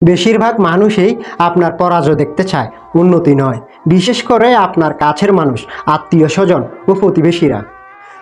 বেশিরভাগ মানুষই আপনার পরাজয় দেখতে চায়, উন্নতি নয়। বিশেষ করে আপনার কাছের মানুষ, আত্মীয় স্বজন ও প্রতিবেশীরা।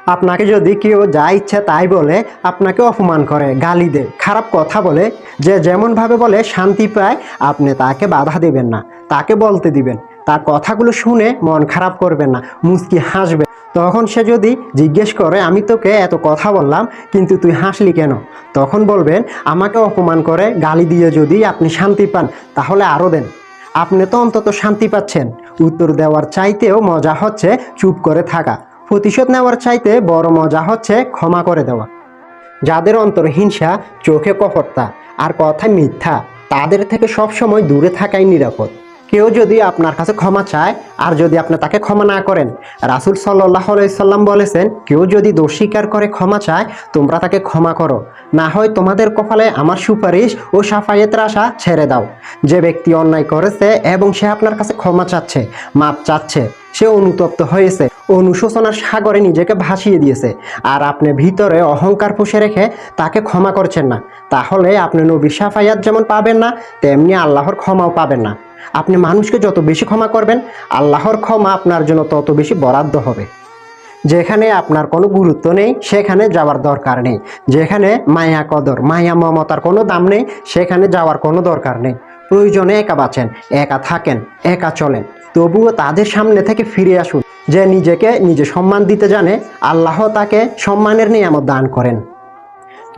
আপনাকে যদি কেউ যা ইচ্ছে তাই বলে, আপনাকে অপমান করে, গালি দেয়, খারাপ কথা বলে, যে যেমনভাবে বলে শান্তি পায়, আপনি তাকে বাধা দেবেন না, তাকে বলতে দিবেন। তার কথাগুলো শুনে মন খারাপ করবেন না, মুচকি হাসবেন। তখন সে যদি জিজ্ঞেস করে, আমি তোকে এত কথা বললাম কিন্তু তুই হাসলি কেন? তখন বলবেন, আমাকে অপমান করে গালি দিয়ে যদি আপনি শান্তি পান তাহলে আরও দেন। আপনি তো অন্তত শান্তি পাচ্ছেন। উত্তর দেওয়ার চাইতেও মজা হচ্ছে চুপ করে থাকা। প্রতিশোধ নেওয়ার চাইতে বড় মজা হচ্ছে ক্ষমা করে দেওয়া। যাদের অন্তর হিংসা, চোখে কপটতা আর কথায় মিথ্যা, তাদের থেকে সবসময় দূরে থাকাই নিরাপদ। কেউ যদি আপনার কাছে ক্ষমা চায় আর যদি আপনি তাকে ক্ষমা না করেন, রাসূল সাল্লাল্লাহু আলাইহি সাল্লাম বলেছেন, কেউ যদি দোষ স্বীকার করে ক্ষমা চায়, তোমরা তাকে ক্ষমা করো, না হয় তোমাদের কপালে আমার সুপারিশ ও শাফায়াতের আশা ছেড়ে দাও। যে ব্যক্তি অন্যায় করেছে এবং সে আপনার কাছে ক্ষমা চাচ্ছে, মাপ চাচ্ছে, সে অনুতপ্ত হয়েছে, অনুশোচনার সাগরে নিজেকে ভাসিয়ে দিয়েছে, আর আপনি ভিতরে অহংকার পুষে রেখে তাকে ক্ষমা করছেন না, তাহলে আপনি নবীর শাফায়াত যেমন পাবেন না, তেমনি আল্লাহর ক্ষমাও পাবেন না। আপনি মানুষকে যত বেশি ক্ষমা করবেন, আল্লাহর ক্ষমা আপনার জন্য তত বেশি বরাদ্দ হবে। যেখানে আপনার কোনো গুরুত্ব নেই সেখানে যাওয়ার দরকার নেই। যেখানে মায়া কদর, মায়া মমতার কোনো দাম নেই, সেখানে যাওয়ার কোনো দরকার নেই। প্রয়োজনে একা বাঁচেন, একা থাকেন, একা চলেন, তবুও তাদের সামনে থেকে ফিরে আসুন। যে নিজেকে নিজে সম্মান দিতে জানে, আল্লাহ তাকে সম্মানের নিয়ামত দান করেন।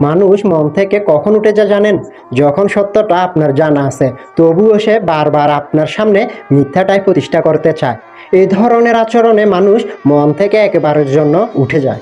মানুষ মন থেকে কখন উঠে যায় জানেন? যখন সত্যটা আপনার জানা আছে, তবুও সে বারবার আপনার সামনে মিথ্যাটাই প্রতিষ্ঠা করতে চায়। এই ধরনের আচরণে মানুষ মন থেকে একেবারের জন্য উঠে যায়।